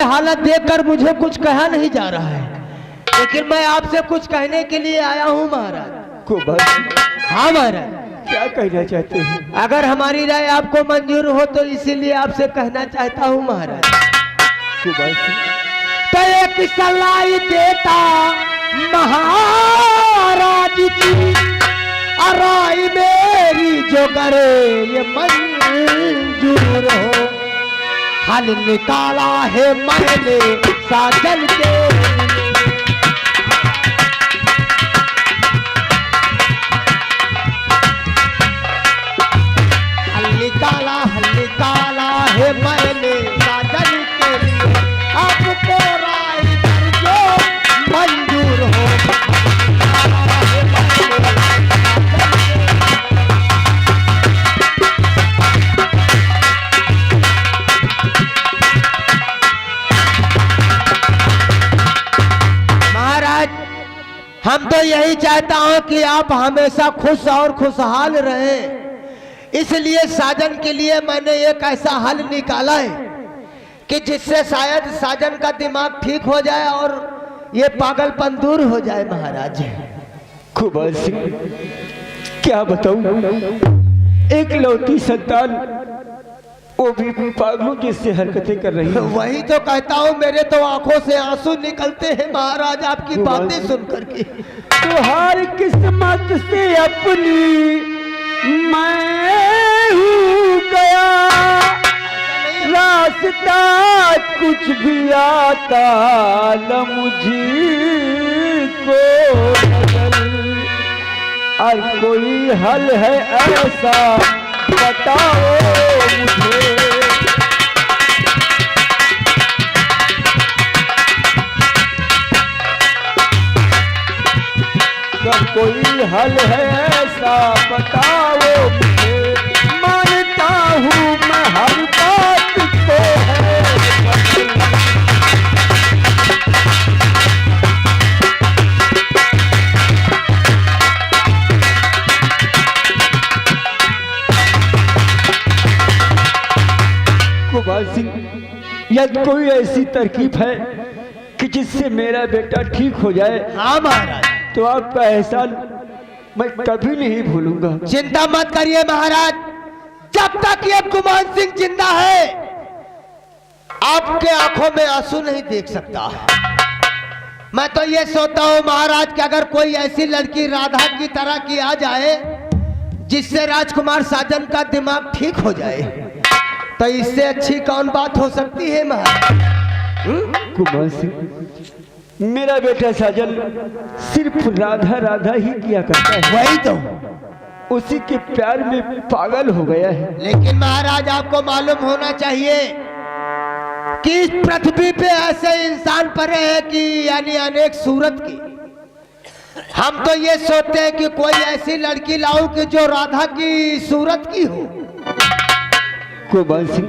हालत देखकर मुझे कुछ कहा नहीं जा रहा है, लेकिन मैं आपसे कुछ कहने के लिए आया हूँ महाराज। हाँ महाराज, क्या कहना चाहते हैं? अगर हमारी राय आपको मंजूर हो तो इसीलिए आपसे कहना चाहता हूँ महाराज। तो एक सलाह देता महाराज की, राय मेरी जो करे ये मंजूर हो। हल निकाला है मैंने साजन के, हल निकाला है मैंने साजन के लिए। आपको राय जो मंजूर हो। हम तो यही चाहता हूं कि आप हमेशा खुश और खुशहाल रहें, इसलिए साजन के लिए मैंने एक ऐसा हल निकाला है कि जिससे शायद साजन का दिमाग ठीक हो जाए और ये पागलपन दूर हो जाए महाराज। कुमार सिंह, क्या बताऊं, एक लौती संतान, वो भी पागलों जैसे हरकतें कर रही है। वही तो कहता हूँ, मेरे तो आंखों से आंसू निकलते हैं महाराज आपकी बातें सुन करके। तो हर किस्मत से अपनी मैं हूँ गया, रास्ता कुछ भी आता न मुझको बदल। और कोई हल है ऐसा बताओ मुझे। कब कोई हल है ऐसा बताओ मुझे। मानता हूँ मैं हर बात को है, कुमार सिंह, यदि कोई ऐसी तरकीब है कि जिससे मेरा बेटा ठीक हो जाए, हाँ महाराज, तो आपका एहसान मैं कभी नहीं भूलूंगा। चिंता मत करिए महाराज, जब तक ये गुमान सिंह जिंदा है आपके आंखों में आंसू नहीं देख सकता। मैं तो ये सोचता हूँ महाराज कि अगर कोई ऐसी लड़की राधा की तरह की आ जाए जिससे राजकुमार साजन का दिमाग ठीक हो जाए, तो इससे अच्छी कौन बात हो सकती है महाराज। कुमार सिंह, मेरा बेटा साजन सिर्फ राधा राधा ही किया करता है। वही तो, उसी के प्यार में पागल हो गया है। लेकिन महाराज आपको मालूम होना चाहिए कि इस पृथ्वी पे ऐसे इंसान पड़े हैं कि यानी अनेक सूरत की। हम तो ये सोचते हैं कि कोई ऐसी लड़की लाऊं कि जो राधा की सूरत की हो। कुमार सिंह,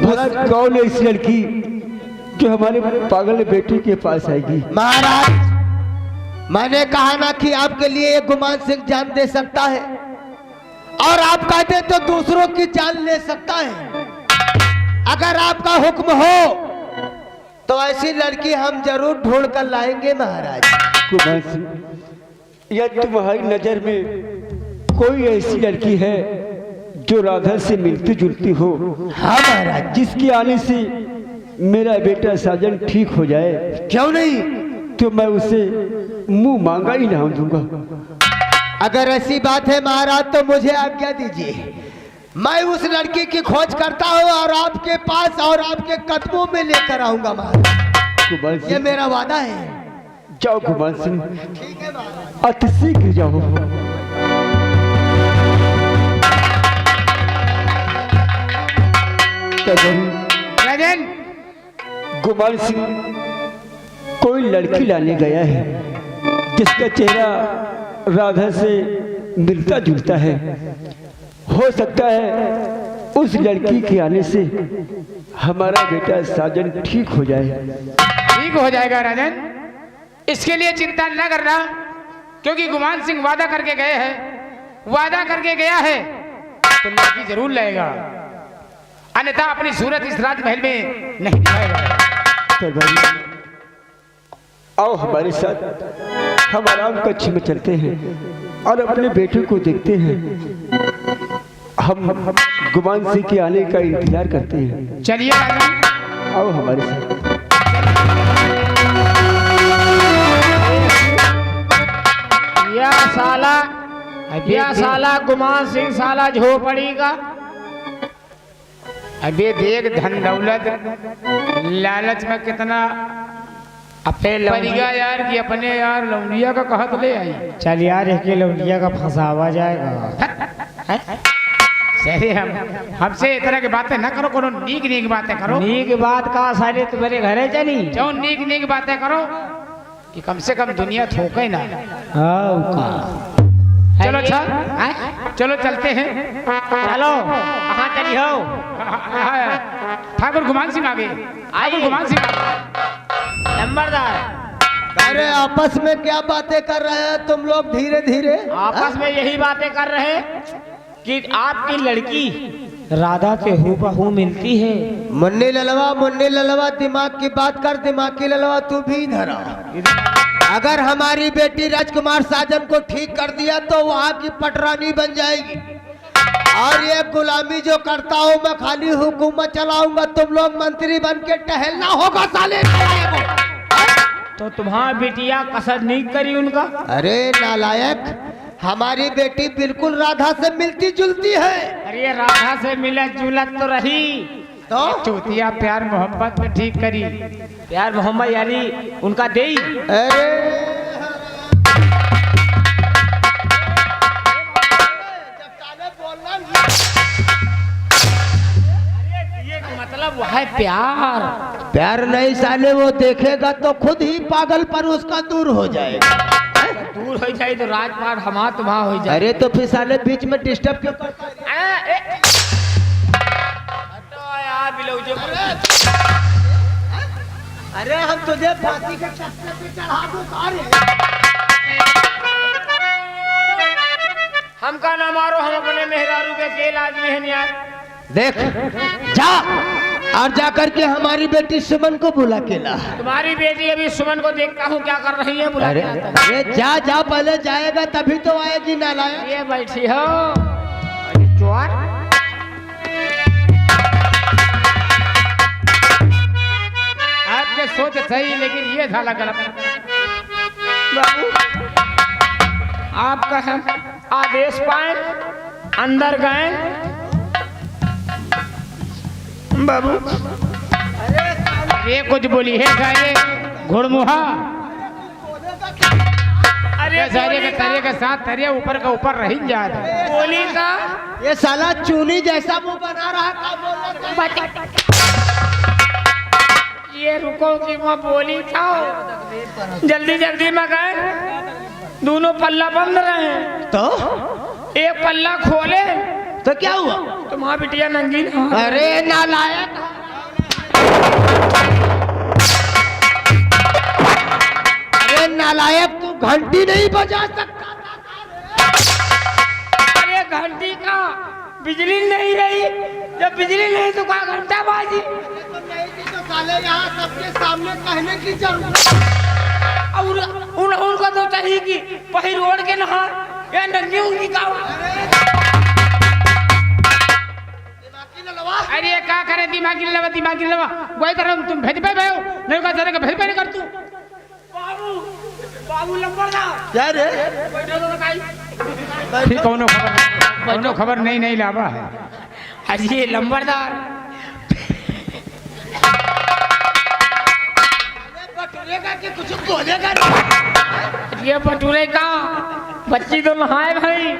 भला कौन है इस लड़की जो हमारे पागल बेटे के पास आएगी? महाराज, मैंने कहा ना कि आपके लिए एक गुमान सिंह जान दे सकता है, और आप कहते तो दूसरों की जान ले सकता है। अगर आपका हुक्म हो तो ऐसी लड़की हम जरूर ढूंढ कर लाएंगे महाराज। कुमार सिंह, यदि तुम्हारी नजर में कोई ऐसी लड़की है जो राधा से मिलती जुलती हो, हाँ महाराज, जिसके आने से मेरा बेटा साजन ठीक हो जाए, क्यों नहीं, तो मैं उसे मुंह मांगा इनाम दूंगा। अगर ऐसी बात है महाराज तो मुझे आज्ञा दीजिए, मैं उस लड़की की खोज करता हूँ और आपके पास और आपके कदमों में लेकर आऊंगा महाराज। ये मेरा वादा है। जाओ कुमार सिंह, ठीक है महाराज, अति शीघ्र जाओ। राजन, कुमार सिंह कोई लड़की लाने गया है जिसका चेहरा राधा से मिलता जुलता है। हो सकता है उस लड़की के आने से हमारा बेटा साजन ठीक हो जाए। ठीक हो जाएगा राजन, इसके लिए चिंता न करना, क्योंकि गुमान सिंह वादा करके गए हैं, वादा करके गया है तो लड़की जरूर लाएगा, अन्यथा अपनी सूरत इस राजमहल में नहीं दिखाएगा। दरबारी, आओ हमारे साथ, हम आराम कक्ष में चलते हैं और अपने बेटे को देखते हैं। हम गुमान सिंह के आने का इंतजार करते हैं। चलिए राजन, आओ हमारे साथ। या साला गुमान सिंह साला झोपड़ी का। अबे देख धन दौलत लालच में कितना परिगा यार कि अपने यार लौंडिया का कहत ले आई। चल यार एक लौंडिया का फंसावा जाएगा। सही हमसे इस तरह की बातें न करो, कोनो नीक नीक बातें करो। नीक बात का सारे तुम्हारे घरे चली जो नीक नीक बातें करो कि कम से कम दुनिया थोके ना। चलो अच्छा, चलो चलते हैं। चलो कहाँ चली हो? ठाकुर गुमान सिंह आ गए। ठाकुर गुमान सिंह नंबरदार, अरे आपस में क्या बातें कर रहे हैं तुम लोग धीरे धीरे? आपस में यही बातें कर रहे कि आपकी लड़की राधा से हूबहू मिलती है। मुन्नी ललवा दिमाग की बात कर, दिमाग की ललवा तू भी इधर आ। अगर हमारी बेटी राजकुमार साजन को ठीक कर दिया तो वहाँ की पटरानी बन जाएगी, और ये गुलामी जो करता हूँ मैं खाली हुकूमत चलाऊंगा, तुम लोग मंत्री बन के टहलना होगा साले। तो तुम्हारा बेटिया कसर नहीं करी उनका? अरे नालायक, हमारी बेटी बिल्कुल राधा से मिलती जुलती है। अरे राधा से मिलत जुलत तो रही, तो चूतिया प्यार मोहब्बत में ठीक करी। प्यार मोहम्मद यानी उनका देई। अरे मतलब वो है प्यार। प्यार नहीं साले, वो देखेगा तो खुद ही पागल पर उसका दूर हो जाएगा। दूर हो जाए तो राजपाट हमारा तुम्हारा हो जाए। अरे तो फिर साले बीच में डिस्टर्ब क्यों करता है? अरे हम तुझे फांसी के चक्कर पे चढ़ा दूं सारे। हमका ना मारो, हम अपने मेहरारू के केल आदमी हैं यार। देख जा, और जाकर के हमारी बेटी सुमन को बुला के ला। तुम्हारी बेटी अभी सुमन को देखता हूँ क्या कर रही है, बुला अरे के आता हूँ। अरे जा जा, पहले जाएगा तभी तो आएगी नालायक। ये बैठी हो अरे चोर। आपके सोच सही, लेकिन ये झाला गलत। आपका हम आदेश पाए, अंदर गए बाबू। ये कुछ बोली है सारे घुड़मुहा। अरे सारे के तरे के साथ तरे ऊपर का ऊपर रही जाता। बोली का ये साला चूनी जैसा मुंह बना रहा है, क्या बोल रहा है? ये रुको कि मैं बोली था। जल्दी जल्दी में गए, दोनों पल्ला बंद रहे। तो एक पल्ला खोले तो क्या हुआ? तुम्हारा बिटिया नंगी ना। अरे नालायक, अरे नालायक, तू घंटी नहीं बजा सकता? अरे घंटी का बिजली नहीं रही, जब बिजली नहीं तो क्या घंटा बाजी। तो साले यहाँ सबके सामने कहने की जरूरत। और उनको तो चाहिए कि पही रोड के नहा या नंगी उंगी का। अरे क्या करे दिमागी लवा वही तरह तुम भेज पे भयो नहीं का जरा भेज पे नहीं कर तू। बाबू बाबू लंबरदार क्या रे? बैठो तो काई। फिर कौनो खबर नहीं लावा है। अरे ये लंबरदार बटुरेगा कि कुछ बोलेगा? ये बटूरे का बच्ची तो नहाए भाई,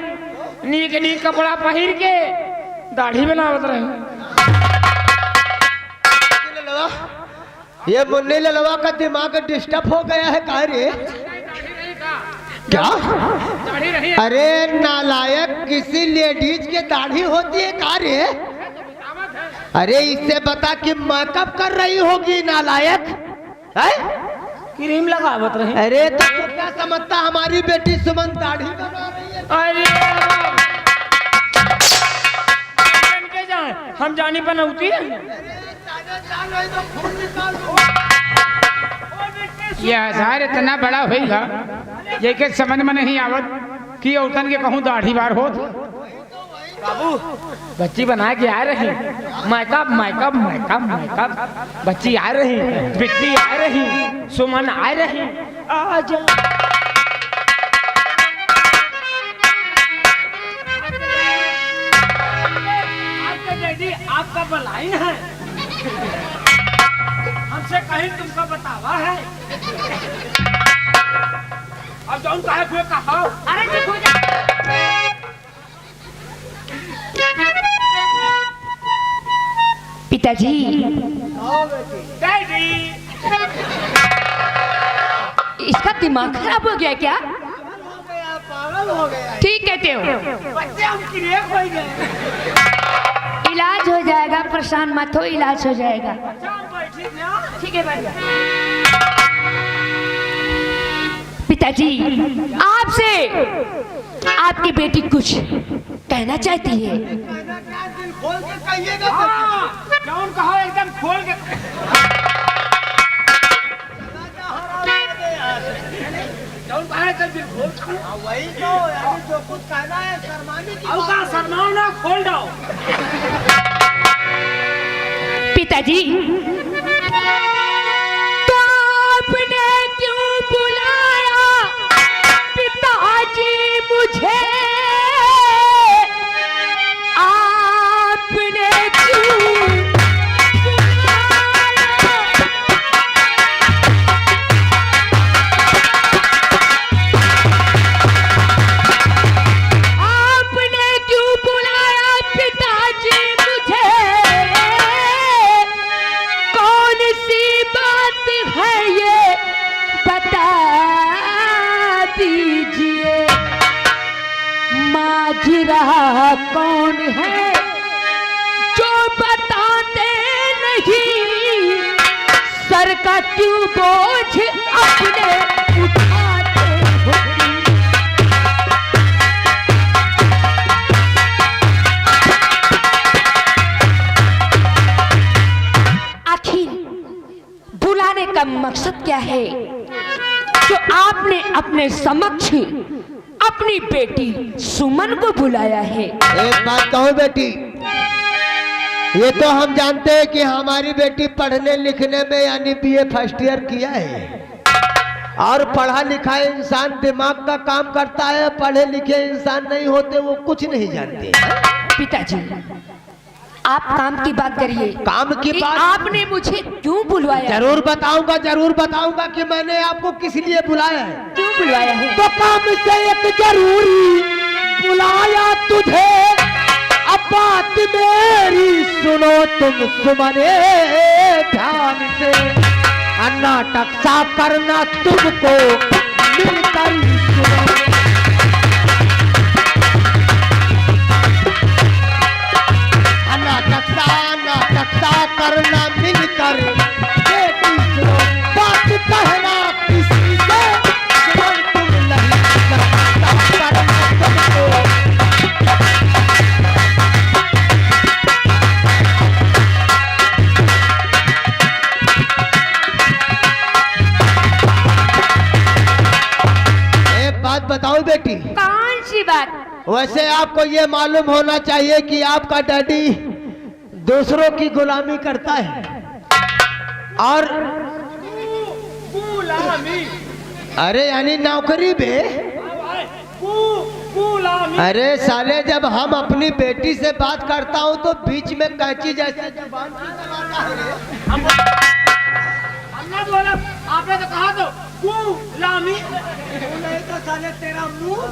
नीक नीक कपड़ा पहन के दाढ़ी बनावत रहे। ये मुन्नी ललवा का दिमाग डिस्टर्ब हो गया है का रे? क्या? अरे नालायक, किसी लेडीज के दाढ़ी होती है का रे? अरे इससे बता कि मेकअप कर रही होगी नालायक है? क्रीम लगावत रहे। अरे तो तू क्या समझता हमारी बेटी सुमन दाढ़ी बना रही है? अरे हम जानी बनौती है। ये हजार इतना बड़ा होगा ये के समझ में नहीं आवत कि औरतन के कहूँ दाढ़ी बार हो। बच्ची बना के आ रही, मैकअप मैकअप मैकअप मैकअप, बच्ची आ रही, बिट्टी आ रही, सुमन आ रही। आजा आपका डैडी आपका बलाइन है, हमसे कहीं तुमको बतावा है। अब जौन कहे फिर कहो। अरे चुप हो जा। पिताजी, डैडी इसका दिमाग खराब हो गया क्या? ठीक कहते हो, बच्चे हम क्रिएट हो गए। इलाज हो जाएगा, परेशान मत हो, इलाज हो जाएगा। ठीक है भाई। पिताजी, आपसे आपकी बेटी कुछ कहना चाहती है। जौन कहो एकदम खोल के। जौन कहा है दिल खोल। वही तो जो कुछ कहना है शर्माने की बात है। शर्माओ ना, खोल दो। पिताजी, तो आपने क्यों बुलाया पिताजी मुझे? आपने क्यों बुलाया पिताजी मुझे? कौन सी बात है ये बता दीजिए। माजरा कौन है जो बताते नहीं? सर का क्यों बोझ अपने उठाते हो? बुलाने का मकसद क्या है जो आपने अपने समक्ष अपनी बेटी सुमन को बुलाया है? एक बात कहूँ बेटी, ये तो हम जानते हैं कि हमारी बेटी पढ़ने लिखने में यानी बीए फर्स्ट ईयर किया है, और पढ़ा लिखा इंसान दिमाग का काम करता है, पढ़े लिखे इंसान नहीं होते वो कुछ नहीं जानते। पिताजी, आप काम की बात करिए। काम की बात? आपने मुझे क्यों बुलवाया? जरूर बताऊंगा कि मैंने आपको किस लिए बुलाया है। क्यों बुलवाया है? तो काम से एक जरूरी बुलाया तुझे। अब बात मेरी सुनो तुम सुमने ध्यान से, नाटक सा करना तुमको मिलकर सुनो। नाटक सा करना मिलकर बेटी सुनो। बात कहना किसी से तुम नहीं करना तुमको। एक बात बताओ बेटी। कौन सी बात? वैसे आपको ये मालूम होना चाहिए कि आपका डैडी दूसरों की गुलामी करता है, और गुलामी। अरे यानी नौकरी पे। गुलामी। अरे साले, जब हम अपनी बेटी से बात करता हूँ तो बीच में कैची जैसे जुबान हमने बोला, आपने तो कहा तो गुलामी। नहीं तो साले तेरा मुंह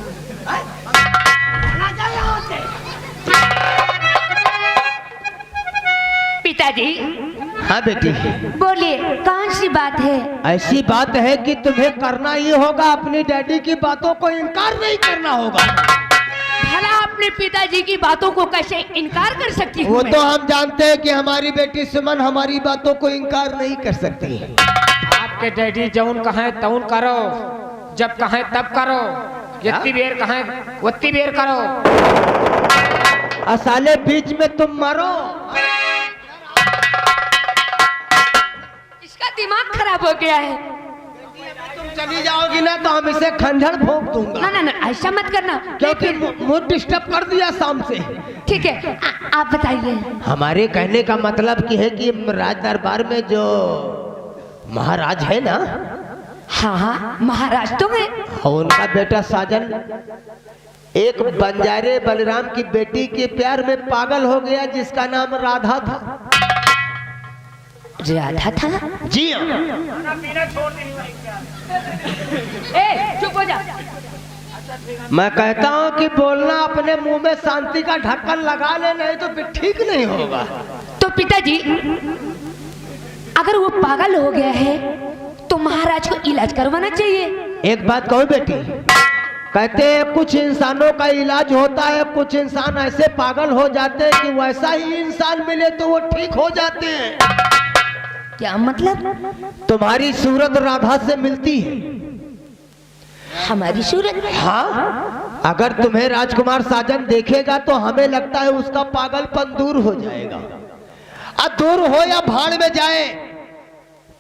पिताजी, हाँ बेटी, बोलिए कौन सी बात है? ऐसी बात है कि तुम्हें करना ही होगा, अपनी डैडी की बातों को इनकार नहीं करना होगा। भला अपने पिताजी की बातों को कैसे इनकार कर सकती हूँ? वो मैं? तो हम जानते हैं कि हमारी बेटी सुमन हमारी बातों को इनकार नहीं कर सकती है। आपके डैडी जौन कहे तौन करो, जब कहे तब करो, जितनी देर कहे उतनी देर करो। साले बीच में तुम मरो। इसका दिमाग खराब हो गया है। चली जाओगी ना तो हम इसे खंजर ठोक दूंगा। ना ना ना, ऐसा मत करना। क्योंकि मुझे डिस्टर्ब कर दिया शाम से। ठीक है, आप बताइए। हमारे कहने का मतलब कि है कि राज दरबार में जो महाराज है ना, हाँ हाँ, महाराज तो है। और उनका बेटा साजन एक बंजारे बलराम की बेटी के प्यार में पागल हो गया, जिसका नाम राधा था। राधा था? जी हाँ। ए, चुप हो जा। मैं कहता हूँ कि बोलना अपने मुंह में शांति का ढक्कन लगा ले, नहीं तो फिर ठीक नहीं होगा। तो पिताजी, अगर वो पागल हो गया है तो महाराज को इलाज करवाना चाहिए। एक बात कहो बेटी, कहते हैं कुछ इंसानों का इलाज होता है, कुछ इंसान ऐसे पागल हो जाते हैं कि वैसा ही इंसान मिले तो वो ठीक हो जाते हैं। क्या मतलब? तुम्हारी सूरत राधा से मिलती है। हमारी सूरत? हाँ, अगर तुम्हें राजकुमार साजन देखेगा तो हमें लगता है उसका पागलपन दूर हो जाएगा। अब दूर हो या भाड़ में जाए,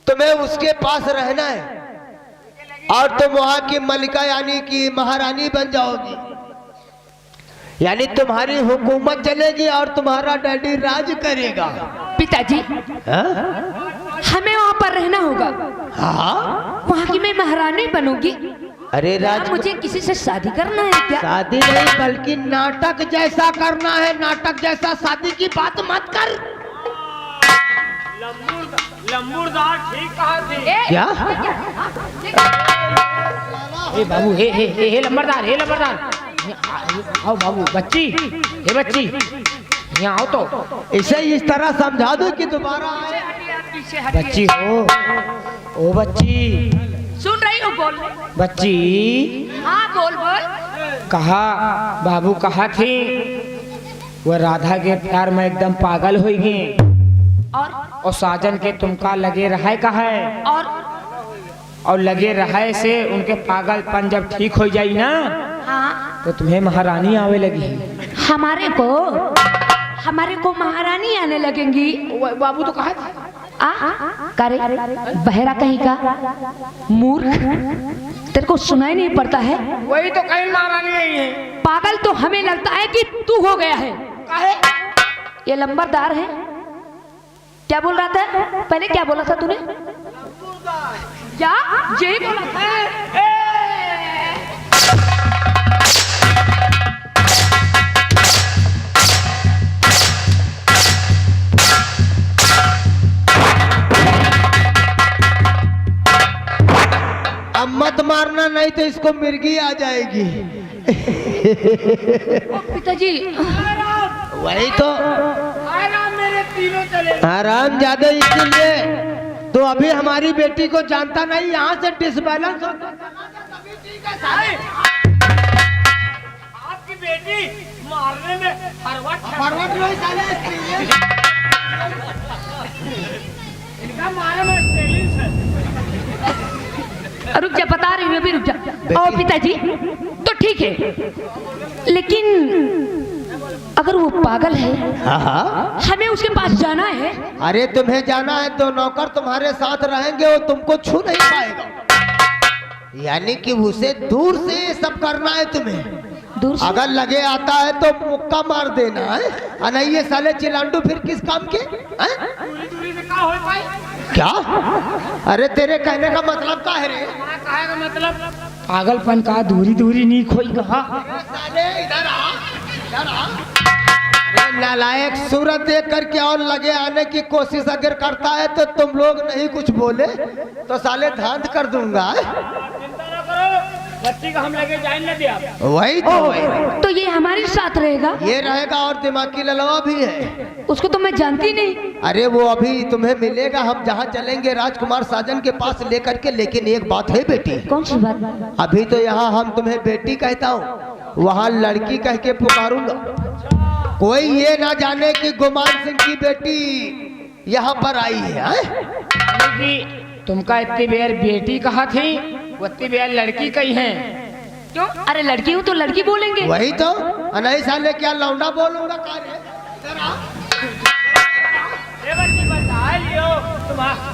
तुम्हें उसके पास रहना है और तुम वहां की मलिका यानी कि महारानी बन जाओगी, यानी तुम्हारी हुकूमत चलेगी और तुम्हारा डैडी राज करेगा। पिताजी, हमें वहाँ पर रहना होगा। हाँ, वहाँ की मैं महारानी बनूंगी। अरे राज, मुझे किसी से शादी करना है क्या? शादी नहीं, बल्कि नाटक जैसा करना है। नाटक जैसा, शादी की बात मत कर। लंबूरदार ठीक कहा थे। क्या? हे बाबू, हे लंबरदार, हे लंबरदार, आओ बाबू। बच्ची, हे बच्ची, यहाँ आओ तो। इसे इस तरह समझा दो कि दोबारा आए। बच्ची हो, ओ बच्ची, सुन रही हूँ, बोल। बच्ची। हाँ, बोल बोल। कहा बाबू कहा थी वो राधा के प्यार में एकदम पागल हो गई, और साजन के तुमका लगे रहा कहा है, और लगे रहे से उनके पागलपन जब ठीक हो जाई ना, हाँ, तो तुम्हें महारानी आवे लगी। हमारे को महारानी आने लगेंगी। बाबू तो कहा करे बहरा कहीं का, मूर्ख, तेरे को सुनाई नहीं पड़ता है? वही तो कहीं महारानी आई है। पागल तो हमें लगता है कि तू हो गया है। काहे? ये लंबरदार है। क्या बोल रहा था पहले? क्या बोला था तूने? क्या यही बोला था? अब मत मारना, नहीं तो इसको मिर्गी आ जाएगी। पिताजी, वही तो मेरे तीनों चले। आराम ज्यादा, इसीलिए तो अभी हमारी बेटी को जानता नहीं, यहाँ से डिसबैलेंस हो। आपकी बेटी मारने में फरवट इनका मारे में स्टाइलिश है। रुक जा, बता रही हूँ अभी, रुक जा। और पिताजी तो ठीक है, लेकिन अगर वो पागल है, हाँ, हमें उसके पास जाना है। अरे तुम्हें जाना है तो नौकर तुम्हारे साथ रहेंगे, वो तुमको छू नहीं पाएगा। यानी कि उसे दूर से ये सब करना है तुम्हें। दूर से? अगर लगे आता है तो मुक्का मार देना है, और नहीं ये साले चिलांडू फिर किस काम के हैं? दूरी से का हो पाई? क्या? अरे तेरे कहने का मतलब क्या है रे? कहे का मतलब पागलपन का दूरी दूरी नहीं खोई कहा। साले इधर आ, इधर आ। अरे नालायक, सूरत देख करके और लगे आने की कोशिश अगर करता है तो तुम लोग नहीं कुछ बोले तो साले धांध कर दूंगा। चिंता ना करो, बच्ची को हम लेके जाए न दिया। वही तो, तो ये हमारे साथ रहेगा? ये रहेगा, और दिमाग की ललवा भी है। उसको तो मैं जानती नहीं। अरे वो अभी तुम्हें मिलेगा, हम जहाँ चलेंगे राजकुमार साजन के पास लेकर के। लेकिन एक बात है बेटी। कौन सी बात? अभी तो यहाँ हम तुम्हें बेटी कहता हूँ, वहाँ लड़की कह के पुकारूंगा। कोई ये ना जाने कि गुमान सिंह की बेटी यहाँ पर आई है। तुमका इतनी बेर बेटी कहा थी, उतनी बेर लड़की कही है। क्यों? अरे लड़की हूँ तो लड़की बोलेंगे। वही तो, नहीं साले क्या लौंडा बोलूंगा? बच्ची बता लियो,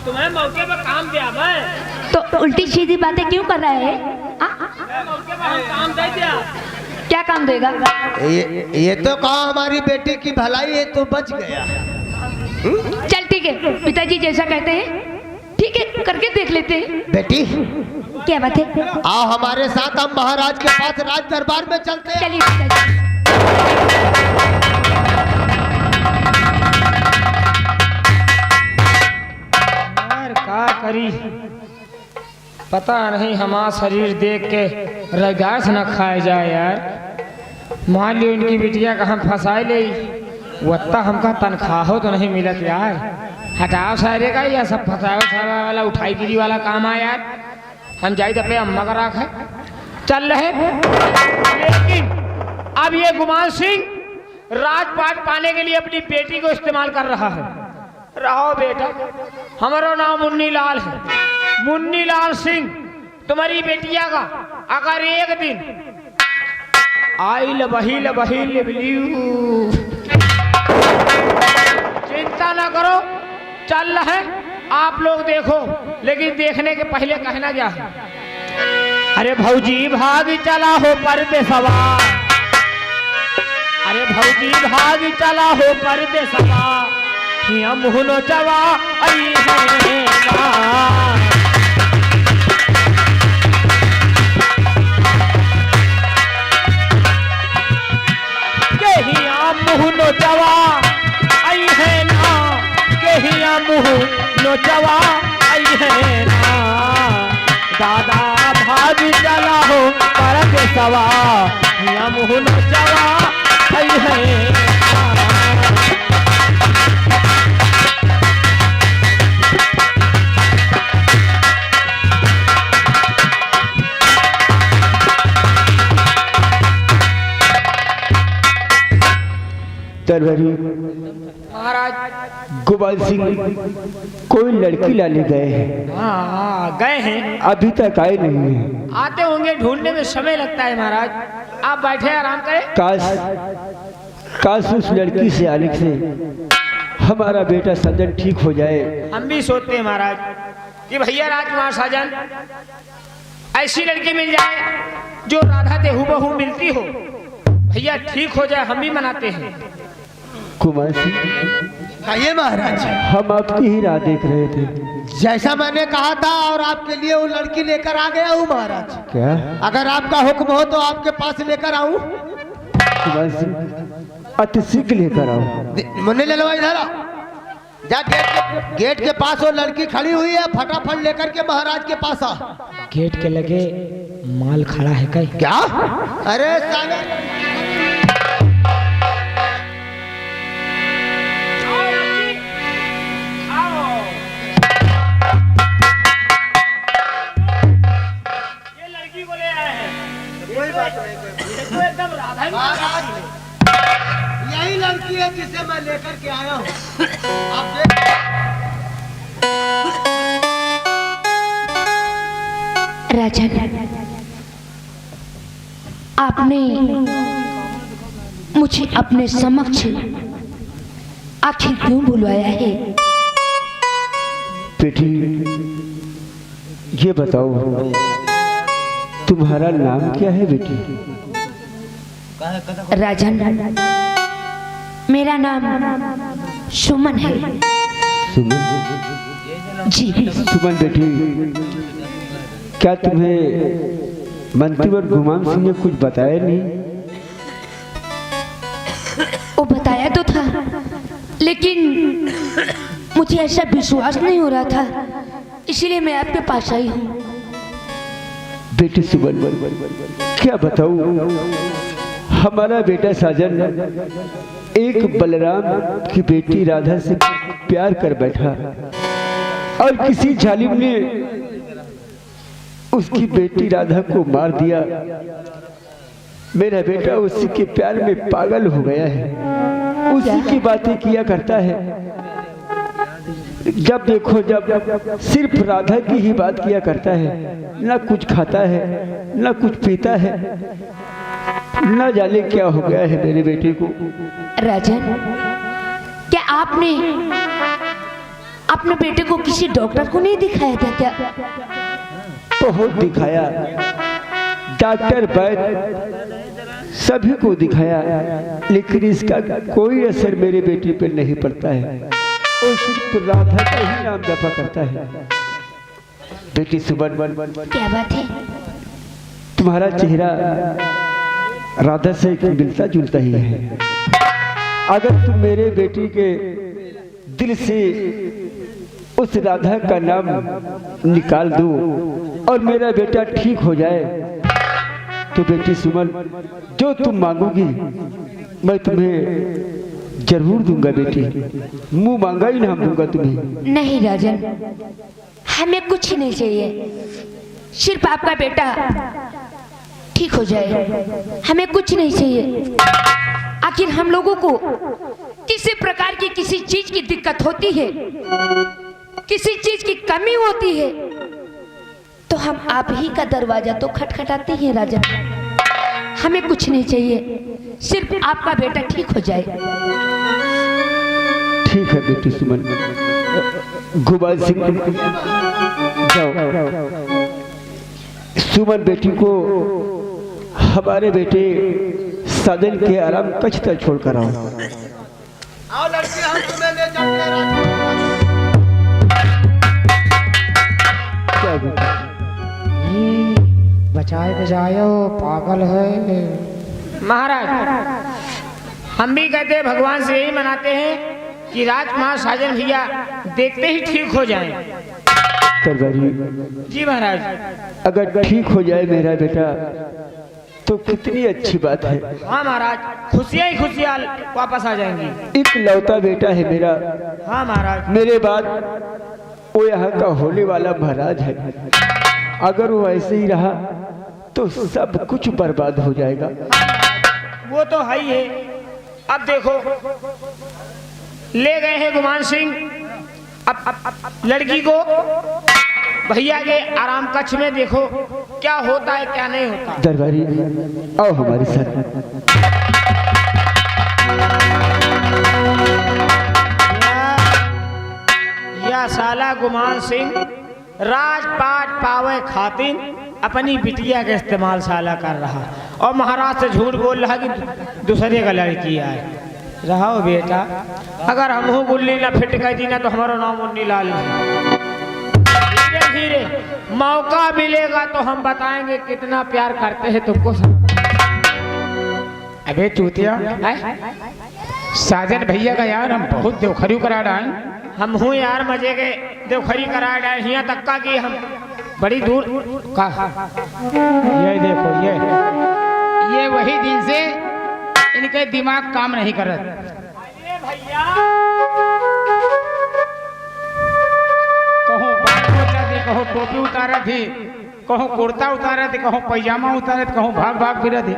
तुम्हें मौके पर काम दिया मैं। तो उल्टी सीधी बातें क्यों कर रहा है? क्या काम देगा? ये तो कहा हमारी बेटी की भलाई है तो बच गया। चल ठीक है, पिताजी जैसा कहते हैं ठीक है, करके देख लेते हैं। बेटी क्या बात है? आओ हमारे साथ, हम महाराज के पास राज दरबार में चलते हैं। चलिए पिताजी। यार क्या करी, पता नहीं हमारा शरीर देख के रगास न खाए जाए यार। मान लो इनकी बिटिया कहाँ फंसाए ले, वत्ता हमका तनख्वाह तो नहीं मिलत यार। हटाओ सारे का, या सब फंसाओ सारा वाला उठाई गिरी वाला काम है यार। हम जाए अपने अम्मा का राख है चल रहे, लेकिन अब ये गुमान सिंह राजपाट पाने के लिए अपनी बेटी को इस्तेमाल कर रहा है। रहो बेटा, हमारा नाम मुन्नी लाल है, मुन्नी लाल सिंह। तुम्हारी बेटिया का अगर एक दिन आई लबही लबही लिबलियू, चिंता ना करो, चल रहे आप लोग देखो। लेकिन देखने के पहले कहना क्या है, अरे भौजी भाग चला हो पर्दे सवार, अरे भौजी भाग चला हो पर्दे सवार, हिया मुहनो चवा आई है के हिया मुहनो चवा आई है ना, के हिया मुहनो चवा आई है ना। दादा भाग चला हो पर्दे सवार, हिया मुहनो चवा आई है ना। तरवरी महाराज गोपाल सिंह कोई लड़की लाने गए हैं, हाँ गए हैं, अभी तक आए नहीं है। आते होंगे, ढूंढने में समय लगता है महाराज। आप बैठे आराम करें। काश उस लड़की से आने से हमारा बेटा सजन ठीक हो जाए। हम भी सोचते हैं महाराज कि भैया राजकुमार साजन ऐसी लड़की मिल जाए जो राधा ते हूबहू मिलती हो, भैया ठीक हो जाए, हम भी मनाते हैं। कुमार सिंह आइए महाराज, हम आपकी ही राह देख रहे थे। जैसा मैंने कहा था और आपके लिए वो लड़की लेकर आ गया हूँ महाराज। क्या? अगर आपका हुक्म हो तो आपके पास लेकर आऊं? कुमार सिंह अति शीघ्र लेकर आओ। मुन्ने ले लो, इधर आओ। जा गेट के पास वो लड़की खड़ी हुई है, फटाफट लेकर के महाराज के पास आ। गेट के लगे माल खड़ा है कहीं? क्या? अरे साले महाराज, यही लड़की है जिसे मैं लेकर के आया हूँ। आप देख राजन, आपने मुझे अपने समक्ष आखिर क्यों बुलवाया है? बेटी ये बताओ तुम्हारा नाम क्या है बेटी? राजन, मेरा नाम सुमन है। सुमन? जी सुमन बेटी, क्या तुम्हें मंत्रीवर गुमान सिंह ने कुछ बताया नहीं? वो बताया तो था, लेकिन मुझे ऐसा विश्वास नहीं हो रहा था, इसलिए मैं आपके पास आई हूँ। बेटी सुमन, क्या बताऊं, हमारा बेटा साजन एक बलराम की बेटी राधा से प्यार कर बैठा और किसी जालिम ने उसकी बेटी राधा को मार दिया। मेरा बेटा उसी के प्यार में पागल हो गया है, उसी की बातें किया करता है। जब देखो जब सिर्फ राधा की ही बात किया करता है, ना कुछ खाता है ना कुछ पीता है, ना जाने क्या हो गया है मेरे बेटे को। राजन, क्या आपने अपने बेटे को किसी डॉक्टर को नहीं दिखाया था क्या? बहुत दिखाया, डॉक्टर वैद्य सभी को दिखाया, लेकिन इसका कोई असर मेरे बेटी पर नहीं पड़ता है। वो सिर्फ राधा का ही नाम जपा करता है। बेटी सुमन, क्या बात है? तुम्हारा चेहरा राधा से मिलता जुलता ही है। अगर तुम मेरे बेटी के दिल से उस राधा का नाम निकाल दो और मेरा बेटा ठीक हो जाए, तो बेटी सुमन, जो तुम मांगोगी मैं तुम्हें जरूर दूंगा बेटी। मुंह मांगा ही नाम दूंगा तुम्हें। नहीं राजन, हमें कुछ ही नहीं चाहिए, सिर्फ आपका बेटा ठीक हो जाए, हमें कुछ नहीं चाहिए। आखिर हम लोगों को किसी प्रकार की किसी चीज की दिक्कत होती है, किसी चीज की कमी होती है, तो हम आप ही का दरवाजा तो खटखटाते हैं राजा। हमें कुछ नहीं चाहिए, सिर्फ आपका बेटा ठीक हो जाए। ठीक है बेटी सुमन, गोपाल सिंह जाओ, सुमन बेटी को हमारे बेटे साजन के आराम कक्ष तक छोड़कर आओ। आओ लड़की, हम तुम्हें ले जाते हैं। क्या बेटा? बचाओ पागल है। महाराज, हम भी कहते हैं, भगवान से यही मनाते हैं कि राजकुमार साजन भैया देखते ही ठीक हो जाएं। तरबारी जी महाराज। अगर ठीक हो जाए मेरा बेटा तो कितनी अच्छी बात है। हाँ महाराज, खुशियाँ ही खुशियाँ वापस आ जाएंगी। एक लौता बेटा है मेरा। हाँ महाराज। मेरे बाद वो यहाँ का होने वाला महाराज है। अगर वो ऐसे ही रहा तो सब कुछ बर्बाद हो जाएगा। वो तो है ही है। अब देखो, ले गए हैं गुमान सिंह अब लड़की को भैया के आराम कक्ष में। देखो क्या होता है क्या नहीं होता। दरबारी आओ हमारे साथ। या साला गुमान सिंह राजपाट पावे खातिन अपनी बिटिया का इस्तेमाल साला कर रहा, और महाराज से झूठ बोल रहा कि दूसरे का लड़की आए। रहो बेटा, अगर हम हो गुल्ली ना फिट कर दी ना तो हमारा नाम मुन्नी लाल है। धीरे धीरे मौका मिलेगा तो हम बताएंगे कितना प्यार करते हैं तुमको। अबे चूतिया, साजन भैया का यार हम बहुत देवखरी करा रहे। हम हूँ यार मजे के देवखरी करा रहे हैं, यहाँ तक का कि हम बड़ी दूर का। ये देखो, ये वही दिन से इनके दिमाग काम नहीं कर रहे। कहो बाल पोछा थे, कहो टोपी उतारा थे, कहो कुर्ता उतारा थे, कहो पैजामा उतारे थे, कहो भाग भाग फिर थे।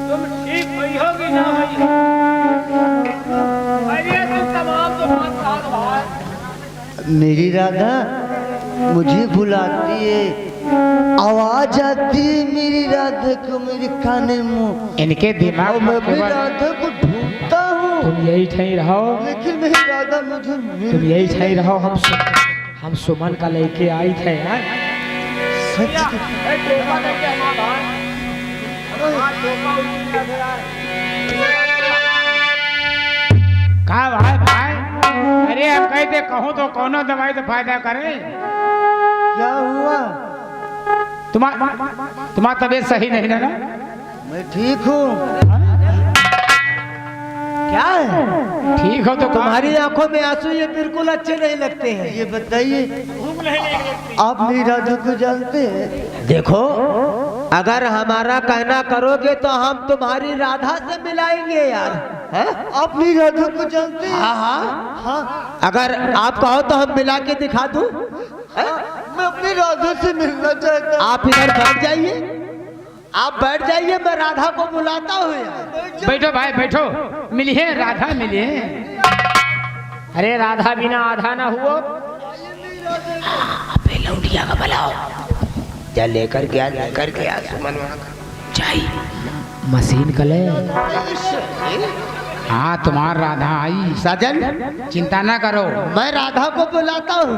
तुम ठीक हुई हो कि ना हुई? मेरी राधा मुझे बुलाती है, आवाज आती है मेरी राधा को मेरे काने मुंह। इनके दिमाग और में मैं भी राधा को ढूंढता हूँ, तुम यही ठही रहो, लेकिन मेरी राधा मुझे तुम यही ठही रहो। हम सुमन का लेके आई थे यार। सच कहा भाई? अरे अब कहते कहूँ तो कौन दवाई तो फायदा करे। क्या हुआ? तुम्हारा तबीयत सही नहीं ना? मैं ठीक हूँ। क्या है? ठीक हो तो तुम्हारी आंखों में आंसू ये बिल्कुल अच्छे नहीं लगते हैं। ये बताइए, आप मेरी राधा को जानते हैं? देखो, अगर हमारा कहना करोगे तो हम तुम्हारी राधा से मिलाएंगे यार। है? आप मेरी राधा को जानते हैं? हाँ हाँ हाँ। अगर आप कहो तो हम मिला के दिखा दूं। मैं अपनी राधा से मिलना चाहता हूँ। आप इधर बैठ जाइए, आप बैठ जाइए, मैं राधा को बुलाता हूँ यार। बैठो भाई बैठो, मिलिए राधा मिलिए। अरे राधा बिना आधा ना हुआ। लौटिया का बुलाओ, जा लेकर के आ सुमन चाहिए मशीन कले। हाँ तुम्हार राधा आई। साजन चिंता ना करो, मैं राधा को बुलाता हूँ।